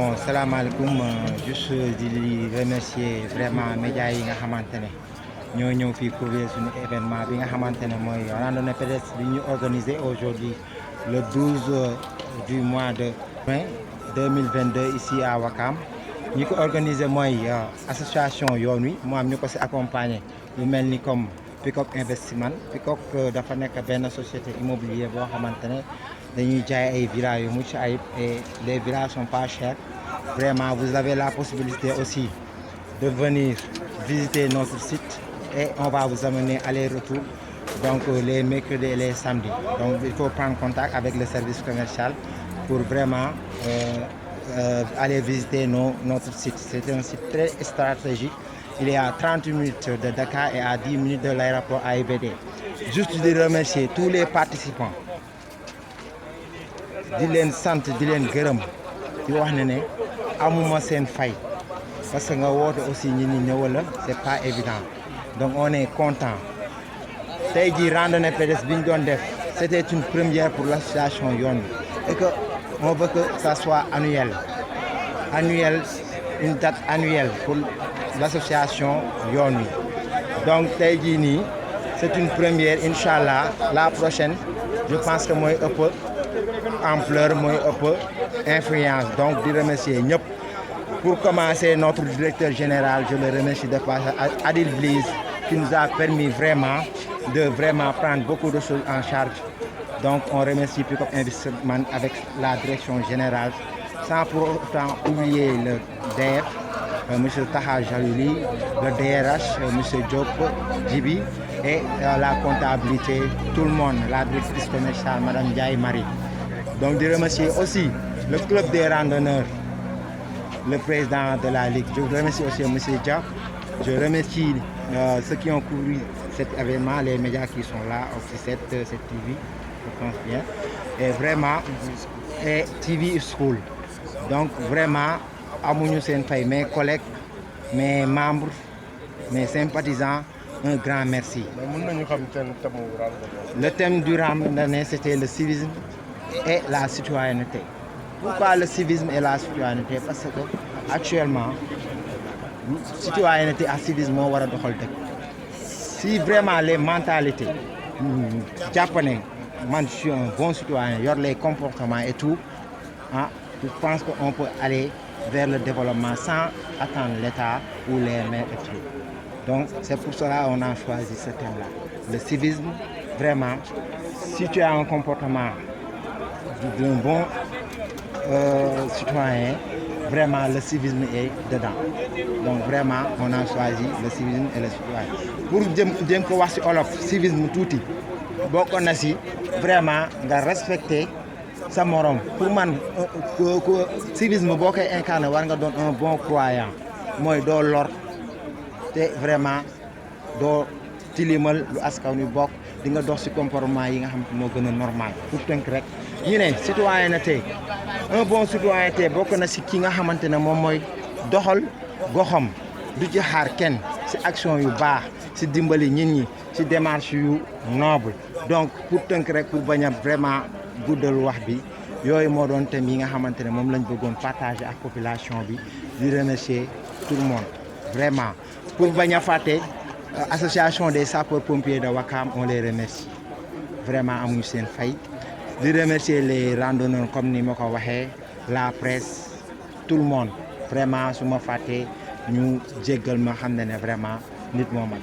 bon salaamaaleykum juste di remercier vraiment médias yi nga xamante ne ñoo ñëw fii couvrir suñu événement bi nga xamante ne mooy randonnée pédestre bi ñu organisé aujourd'hui le 12 du mois de mai 2022 ici à Ouakam ñi ko organisé mooy association yoon wi mu am ñu ko si accompagner lu mel ni comme Peacock Investissement Peacock dafa nekk benn société immobilière boo xamante ne dañuy jaay ay villas yu mucc ayib et les villas sont pas chères vraiment vous avez la possibilité aussi de venir visiter notre site et on va vous amener aller-retour donc les mercredis et les samedis donc il faut prendre contact avec le service commercial pour vraiment aller visiter notre site. C'est un site très stratégique. Il est à 30 minutes de Dakar et à 10 minutes de l'aéroport AIBD. Juste de remercier tous les participants di leen sant di leen gërëm di wax ne amuma seen fay parce que nga woote aussi ñi ñi ñëwal la c'est pas évident donc on est content tey jii randonnée pédestre bi ñu doon def c'était une première pour l'association yoon bi et que on veut que ça soit annuel une date annuelle pour l'association yoon wi donc tey jii nii c'est une première inchallah la prochaine je pense que mooy ëpp ampleur mooy ëpp influence donc di remercier ñëpp pour commencer notre directeur général je le remercie de passage Adil Blise qui nous a permis vraiment de prendre beaucoup de choses en charge donc on remercie Peacock Investissement avec la direction générale sans pour autant oublier le DER monsieur Taha Jalouli le DRH monsieur Diop Djibi et la comptabilité tout le monde la directrice commerciale madame Ndiaye Marie donc de remercier aussi le club des randonneurs le président de la ligue je remercie aussi monsieur Dia je remercie ceux qui ont couvert cet événement les médias qui sont là aussi cette TV je pense bien et vraiment et TV School donc vraiment amuñu seen fay mes collègues mes membres mes sympathisants un grand merci. Le thème du randonnée c'était le civisme et la citoyenneté. Pourquoi le civisme et la citoyenneté? Parce que actuellement citoyenneté ak civisme moo war a doxal dëkk. Si vraiment les mentalités jàpp ne man je suis un bon citoyen yor les comportements et tout je pense qu'on peut aller vers le développement sans attendre l'État ou les maires et tout. Donc c'est pour cela on a choisi ce thème-là. Le civisme, vraiment, si tu as un comportement d'un bon citoyen, vraiment le civisme est dedans. Donc vraiment on a choisi le civisme et le citoyen. Pour jëm ko wax ci olof civisme tuuti bokk na ci vraiment nga respecter sa morom pour man civisme boo koy incarner war nga doon un bon croyant mooy doo lor te vraiment doo tilimal lu askan wi bokk di nga dox ci comportement yi nga xam moo gën a normal pour tënk rek ñu ne citoyenneté un bon citoyenneté bokk na ci ki nga xamante ne moom mooy doxal goxam du ci xaar kenn ci action yu baax ci dimbali nit ñi ci démarche yu noble donc pour tënk rek pour bañ a vraiment guddal wax bi yooyu moo doon thème yi nga xamante ne moom lañ bëggoon partager ak population bi di remercier tout le monde vraiment pour bañ a fàtte association des sapeurs pompiers de Ouakam on les remercie vraiment amuñu seen fay di remercier les randonneurs comme ni ma ko waxee la presse tout le monde vraiment su ma fàttee ñu jéggal ma xam ne vraiment nit moo mat